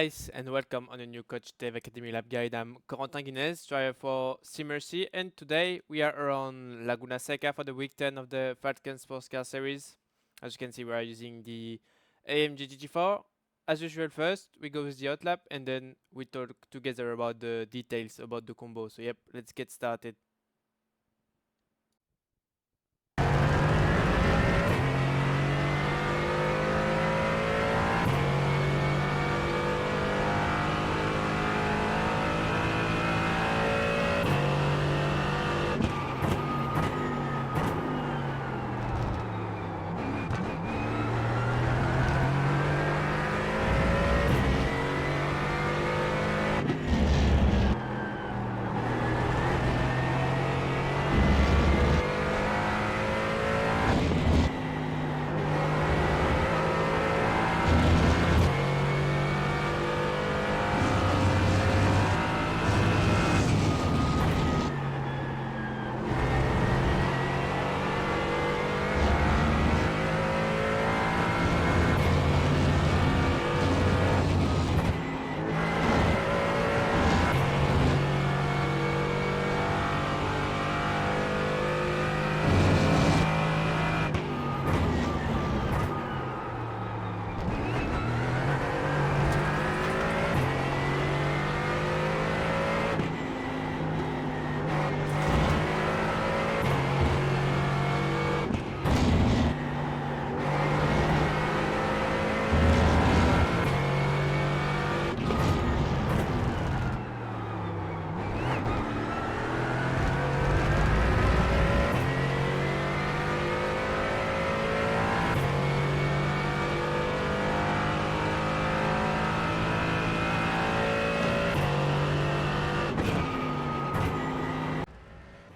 guys, and welcome on a new Coach Dev Academy Lab Guide. I'm Corentin Guinez, driver for Simmercy, and today we are around Laguna Seca for the week 10 of the Falcon Sports Car Series. As you can see, we are using the AMG GT4. As usual, first we go with the hot lap, and then we talk together about the details about the combo. So yep, let's get started.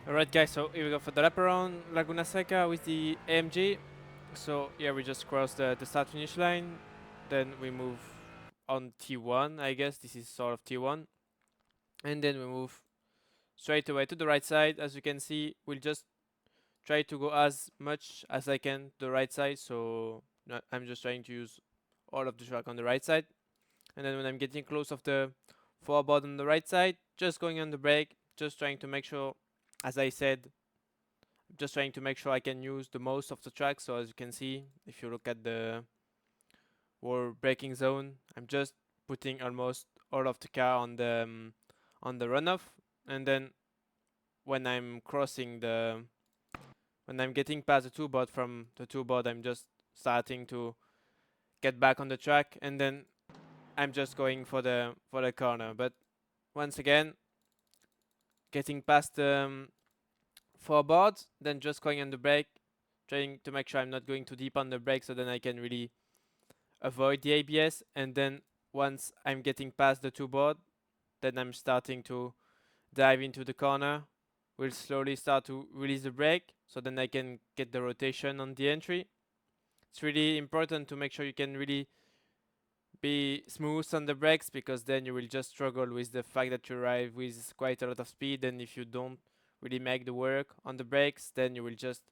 Alright guys, so here we go for the lap around Laguna Seca with the AMG. So yeah, we just crossed the start finish line, then we move on T1, I guess this is sort of T1, and then we move straight away to the right side. As you can see, we'll just try to go as much as I can to the right side, so I'm just trying to use all of the track on the right side, and then when I'm getting close of the forward on the right side, just going on the brake, just trying to make sure, as I said, just trying to make sure I can use the most of the track. So as you can see, if you look at the whole braking zone, I'm just putting almost all of the car on the runoff, and then when I'm crossing when I'm getting past the two board, from the two board I'm just starting to get back on the track, and then I'm just going for the corner. But once again, getting past the four boards, then just going on the brake, trying to make sure I'm not going too deep on the brake, so then I can really avoid the ABS. And then once I'm getting past the two board, then I'm starting to dive into the corner. We'll slowly start to release the brake, so then I can get the rotation on the entry. It's really important to make sure you can really be smooth on the brakes, because then you will just struggle with the fact that you arrive with quite a lot of speed, and if you don't really make the work on the brakes, then you will just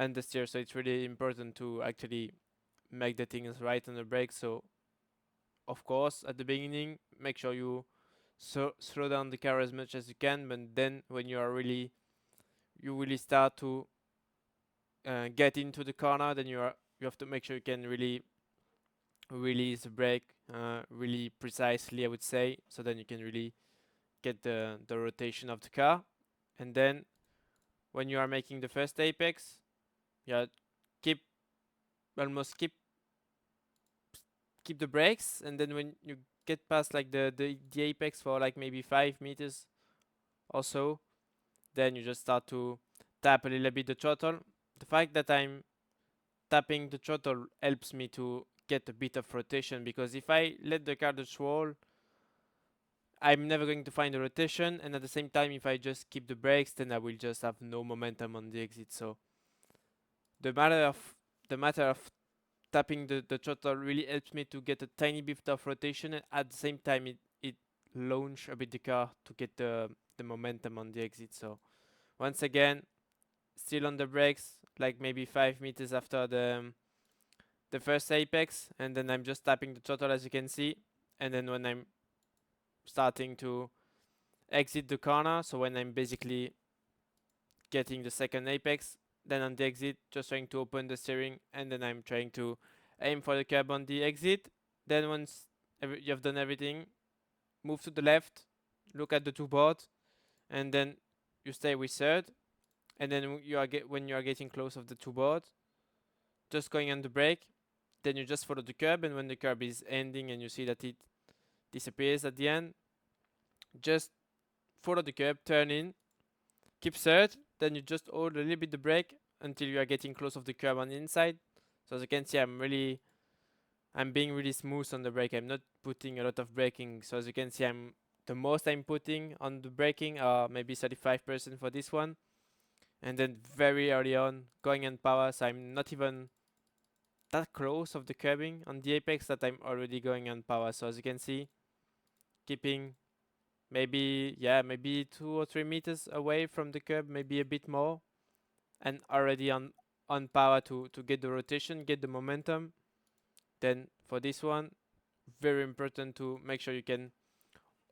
understeer. So it's really important to actually make the things right on the brakes. So of course at the beginning, make sure you slow down the car as much as you can, but then when you really start to get into the corner, then you have to make sure you can really release the brake really precisely, I would say, so then you can really get the rotation of the car. And then when you are making the first apex, yeah, keep the brakes, and then when you get past like the apex for like maybe 5 meters or so, then you just start to tap a little bit the throttle. The fact that I'm tapping the throttle helps me to get a bit of rotation, because if I let the car just roll, I'm never going to find a rotation, and at the same time, if I just keep the brakes, then I will just have no momentum on the exit. So the matter of tapping the throttle really helps me to get a tiny bit of rotation, and at the same time it launch a bit the car to get the momentum on the exit. So once again, still on the brakes, like maybe 5 meters after the first apex, and then I'm just tapping the throttle, as you can see, and then when I'm starting to exit the corner, so when I'm basically getting the second apex, then on the exit, just trying to open the steering, and then I'm trying to aim for the curb on the exit. Then once you have done everything, move to the left, look at the two boards, and then you stay with third. And then when you are getting close of the two boards, just going on the brake, then you just follow the curb, and when the curb is ending and you see that it disappears at the end, just follow the curb, turn in, keep third, then you just hold a little bit the brake until you are getting close of the curb on the inside. So as you can see, I'm being really smooth on the brake. I'm not putting a lot of braking. So as you can see, the most I'm putting on the braking are maybe 35% for this one. And then very early on, going on power, so I'm not even that close of the curbing on the apex that I'm already going on power. So as you can see, keeping maybe 2 or 3 meters away from the curb, maybe a bit more, and already on power to get the rotation, get the momentum. Then for this one, very important to make sure you can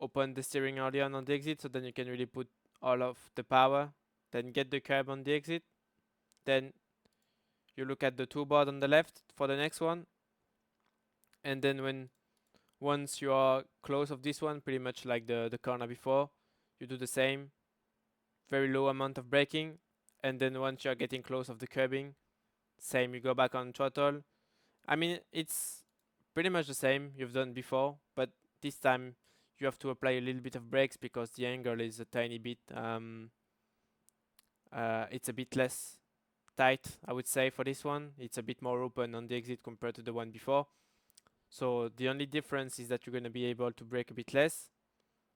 open the steering early on the exit, so then you can really put all of the power, then get the curb on the exit. Then you look at the two board on the left for the next one, and then once you are close of this one, pretty much like the corner before, you do the same, very low amount of braking, and then once you are getting close of the curbing, same, you go back on throttle. I mean, it's pretty much the same you've done before, but this time you have to apply a little bit of brakes because the angle is a tiny bit, it's a bit less tight, I would say, for this one. It's a bit more open on the exit compared to the one before. So the only difference is that you're going to be able to brake a bit less,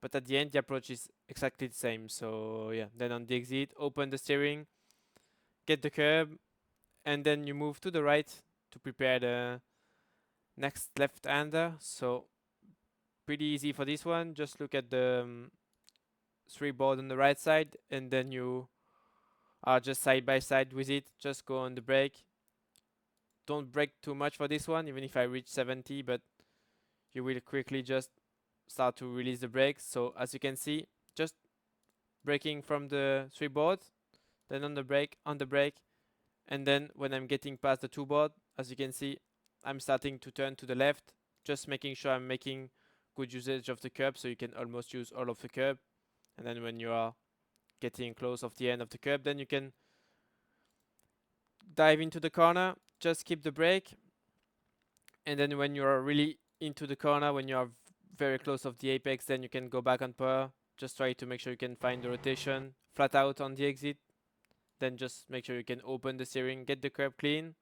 but at the end the approach is exactly the same. So yeah, then on the exit, open the steering, get the curb, and then you move to the right to prepare the next left-hander. So pretty easy for this one. Just look at the 3 board on the right side, and then you are just side by side with it. Just go on the brake. Don't brake too much for this one, even if I reach 70, but you will quickly just start to release the brakes. So as you can see, just braking from the 3 board, then on the brake, and then when I'm getting past the 2 board, as you can see, I'm starting to turn to the left, just making sure I'm making good usage of the curb, so you can almost use all of the curb. And then when you are getting close of the end of the curb, then you can dive into the corner, just keep the brake, and then when you are really into the corner, when you are very close of the apex, then you can go back on power. Just try to make sure you can find the rotation flat out on the exit. Then just make sure you can open the steering, get the curb clean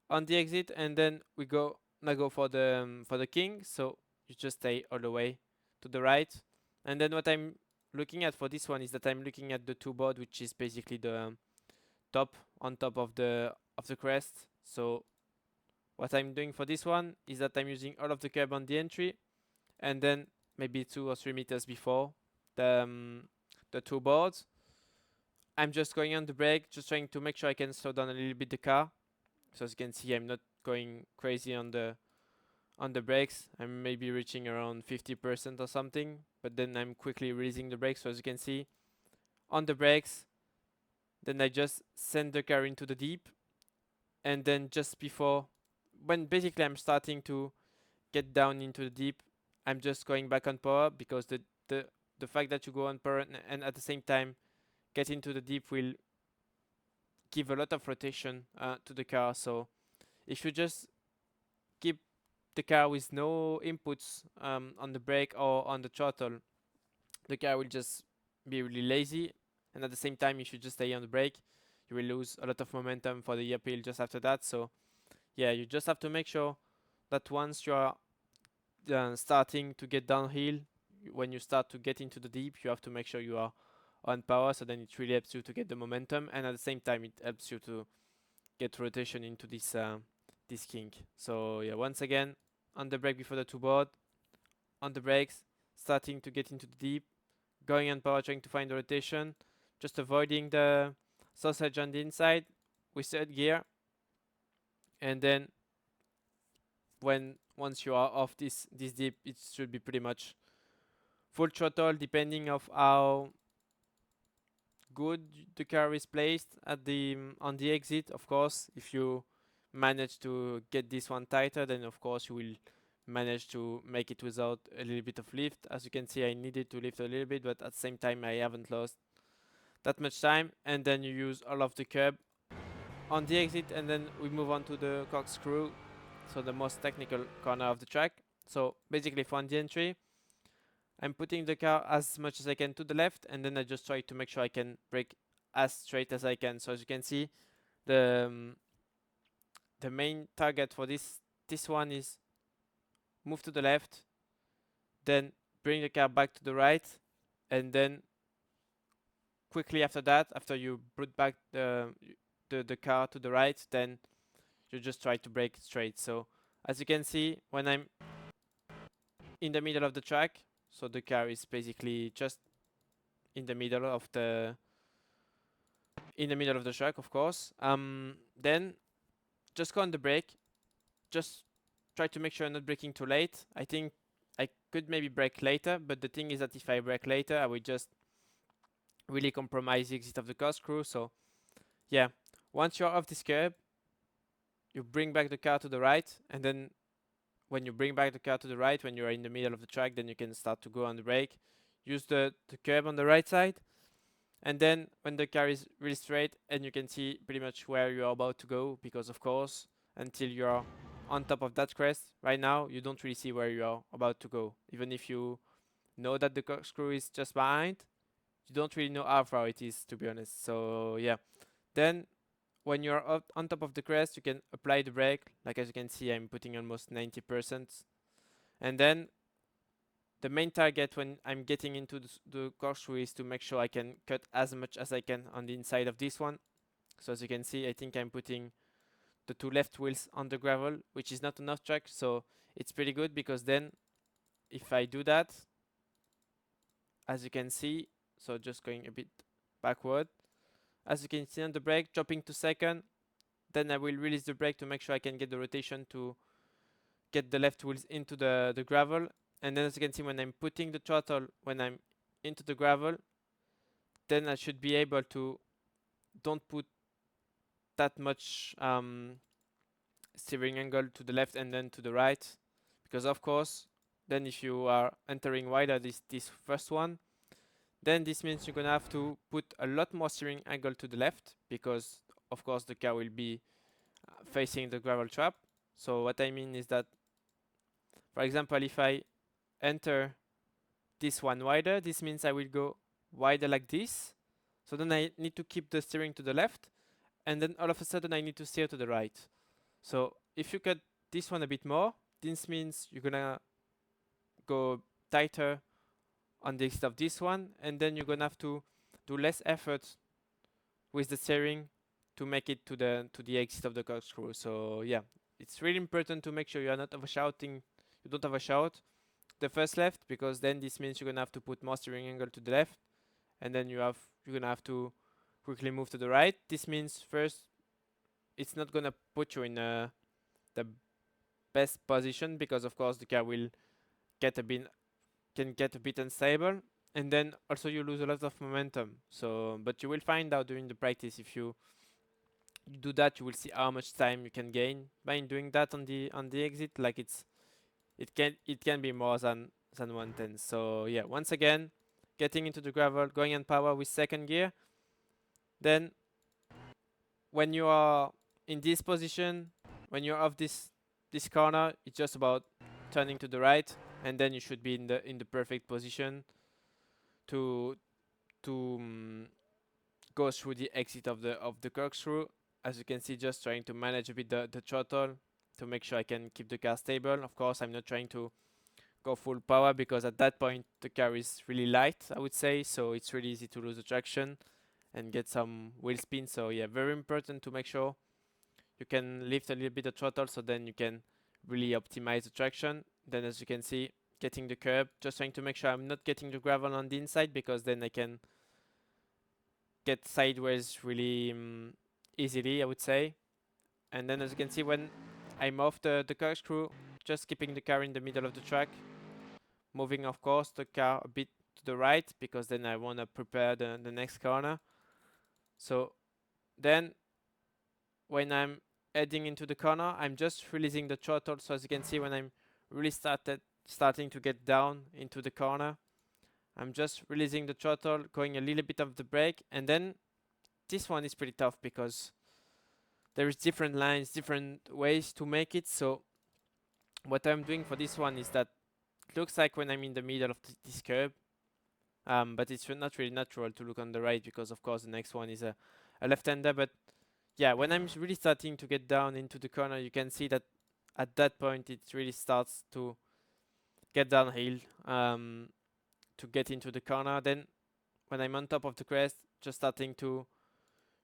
on the exit, and then we go for the king. So you just stay all the way to the right. And then what I'm looking at for this one is that I'm looking at the 2 board, which is basically the top on top of the crest. So what I'm doing for this one is that I'm using all of the curb on the entry, and then maybe 2 or 3 meters before the 2 boards, I'm just going on the brake, just trying to make sure I can slow down a little bit the car. So as you can see, I'm not going crazy on the brakes. I'm maybe reaching around 50% or something, but then I'm quickly releasing the brakes. So as you can see, on the brakes, then I just send the car into the deep, and then just before, when basically I'm starting to get down into the deep, I'm just going back on power, because the fact that you go on power and at the same time get into the deep will give a lot of rotation to the car. So if you just keep the car with no inputs on the brake or on the throttle, the car will just be really lazy. And at the same time, if you just stay on the brake, you will lose a lot of momentum for the uphill just after that. So yeah, you just have to make sure that once you are starting to get downhill, when you start to get into the deep, you have to make sure you are on power, so then it really helps you to get the momentum, and at the same time it helps you to get rotation into this kink. So yeah, once again, on the brake before the 2 board, on the brakes, starting to get into the deep, going on power, trying to find the rotation, just avoiding the sausage on the inside with third gear. And then when once you are off this dip, it should be pretty much full throttle, depending of how good the car is placed at the on the exit. Of course, if you manage to get this one tighter, then of course you will manage to make it without a little bit of lift. As you can see, I needed to lift a little bit, but at the same time I haven't lost that much time. And then you use all of the curb on the exit, and then we move on to the corkscrew, so the most technical corner of the track. So basically for the entry, I'm putting the car as much as I can to the left, and then I just try to make sure I can brake as straight as I can. So as you can see, the the main target for this one is move to the left, then bring the car back to the right, and then quickly after that, after you brought back the car to the right, then you just try to brake straight. So as you can see, when I'm in the middle of the track, so the car is basically just in the middle of the track, of course. Then just go on the brake. Just try to make sure I'm not braking too late. I think I could maybe brake later, but the thing is that if I brake later, I would just really compromise the exit of the corkscrew. So yeah, once you're off this curb, you bring back the car to the right, and then when you bring back the car to the right, when you're in the middle of the track, then you can start to go on the brake. Use the curb on the right side, and then when the car is really straight and you can see pretty much where you're about to go, because of course, until you're on top of that crest, right now, you don't really see where you're about to go. Even if you know that the corkscrew is just behind, you don't really know how far it is, to be honest. So yeah, then when you're up on top of the crest, you can apply the brake. Like as you can see, I'm putting almost 90%. And then the main target when I'm getting into the corkscrew is to make sure I can cut as much as I can on the inside of this one. So as you can see, I think I'm putting the two left wheels on the gravel, which is not enough track. So it's pretty good, because then if I do that, as you can see, so just going a bit backward, as you can see on the brake, dropping to second, then I will release the brake to make sure I can get the rotation to get the left wheels into the gravel. And then as you can see, when I'm putting the throttle, when I'm into the gravel, then I should be able to don't put that much steering angle to the left and then to the right, because of course, then if you are entering wider this first one, then this means you're gonna have to put a lot more steering angle to the left, because of course the car will be facing the gravel trap. So what I mean is that, for example, if I enter this one wider, this means I will go wider like this. So then I need to keep the steering to the left, and then all of a sudden I need to steer to the right. So if you cut this one a bit more, this means you're gonna go tighter on the exit of this one, and then you're gonna have to do less effort with the steering to make it to the exit of the corkscrew. So yeah, it's really important to make sure you are not overshouting. You don't overshout the first left, because then this means you're gonna have to put more steering angle to the left, and then you're gonna have to quickly move to the right. This means first, it's not gonna put you in the best position, because of course the car will get a bit unstable, and then also you lose a lot of momentum. So but you will find out during the practice, if you do that, you will see how much time you can gain by doing that on the exit. Like it can be more than 1/10. So yeah, once again, getting into the gravel, going on power with second gear. Then when you are in this position, when you're off this corner, it's just about turning to the right, and then you should be in the perfect position to go through the exit of the corkscrew. As you can see, just trying to manage a bit the throttle to make sure I can keep the car stable. Of course, I'm not trying to go full power, because at that point the car is really light, I would say, so it's really easy to lose the traction and get some wheel spin. So yeah, very important to make sure you can lift a little bit the throttle, so then you can really optimize the traction. Then as you can see, getting the curb, just trying to make sure I'm not getting the gravel on the inside, because then I can get sideways really easily, I would say. And then as you can see, when I'm off the corkscrew, just keeping the car in the middle of the track, moving of course the car a bit to the right because then I want to prepare the next corner. So then when I'm heading into the corner, I'm just releasing the throttle. So as you can see, when I'm really starting to get down into the corner, I'm just releasing the throttle, going a little bit of the brake, and then this one is pretty tough because there is different lines, different ways to make it. So what I'm doing for this one is that it looks like when I'm in the middle of this curve, but it's not really natural to look on the right because of course the next one is a left-hander. But yeah, when I'm really starting to get down into the corner, you can see that at that point it really starts to get downhill, to get into the corner. Then when I'm on top of the crest, just starting to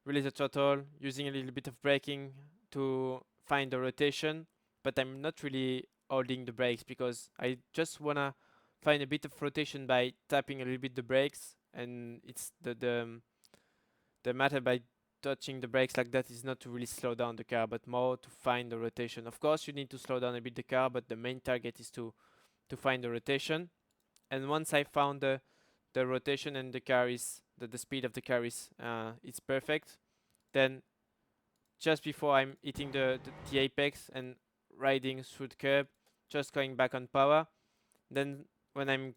release the throttle, using a little bit of braking to find the rotation, but I'm not really holding the brakes because I just wanna find a bit of rotation by tapping a little bit the brakes, and it's the matter by touching the brakes like that is not to really slow down the car, but more to find the rotation. Of course, you need to slow down a bit the car, but the main target is to find the rotation. And once I found the rotation and the car is the speed of the car is it's perfect, then just before I'm hitting the apex and riding through the curb, just going back on power. Then when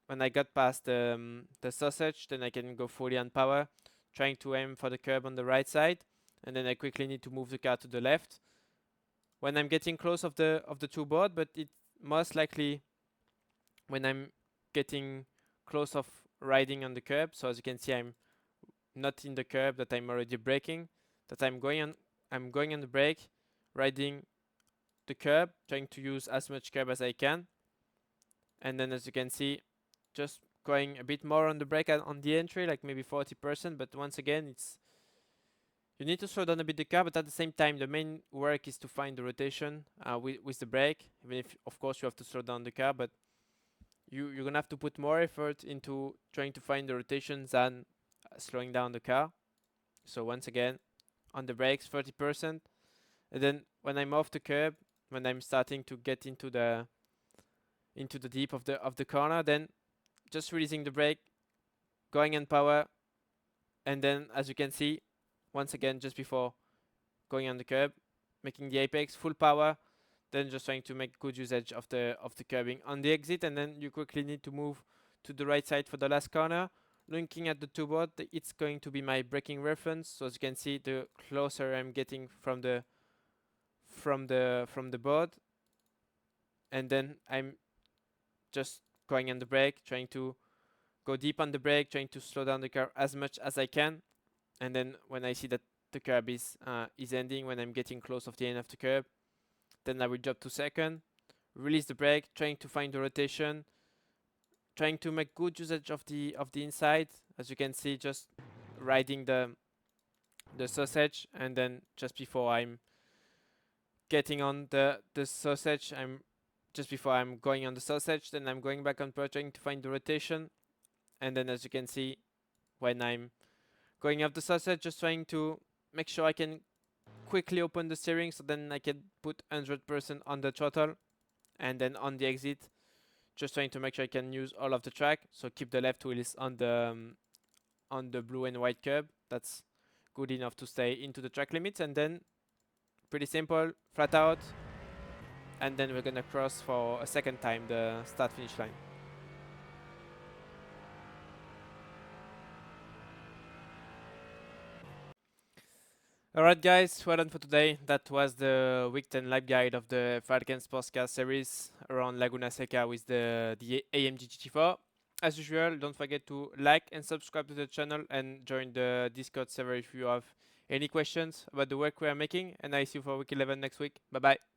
I got past the sausage, then I can go fully on power, trying to aim for the curb on the right side, and then I quickly need to move the car to the left. When I'm getting close of the two board, but it most likely when I'm getting close of riding on the curb. So as you can see, I'm not in the curb, that I'm already braking, that I'm going on the brake, riding the curb, trying to use as much curb as I can. And then as you can see, just going a bit more on the brake on the entry, like maybe 40%. But once again, you need to slow down a bit the car, but at the same time, the main work is to find the rotation with the brake, even if of course you have to slow down the car, but you're gonna have to put more effort into trying to find the rotations than slowing down the car. So once again, on the brakes, 30%, and then when I'm off the curb, when I'm starting to get into the deep of the corner, then just releasing the brake, going on power, and then as you can see, once again, just before going on the curb, making the apex full power, then just trying to make good usage of the curbing on the exit, and then you quickly need to move to the right side for the last corner. Looking at the two board, it's going to be my braking reference. So as you can see, the closer I'm getting from the board, and then I'm just going on the brake, trying to go deep on the brake, trying to slow down the car as much as I can. And then when I see that the curb is ending, when I'm getting close of the end of the curb, then I will drop to second, release the brake, trying to find the rotation, trying to make good usage of the inside. As you can see, just riding the sausage, and then just before I'm getting on the sausage, just before I'm going on the sausage, then I'm going back on power, trying to find the rotation. And then as you can see, when I'm going off the sausage, just trying to make sure I can quickly open the steering, so then I can put 100% on the throttle. And then on the exit, just trying to make sure I can use all of the track, so keep the left wheels on the blue and white curb. That's good enough to stay into the track limits. And then pretty simple, flat out, and then we're gonna cross for a second time the start finish line. Alright guys, well done for today. That was the week 10 live guide of the Falcon Sports Car series around Laguna Seca with the AMG GT4. As usual, don't forget to like and subscribe to the channel and join the Discord server if you have any questions about the work we are making. And I see you for week 11 next week. Bye bye.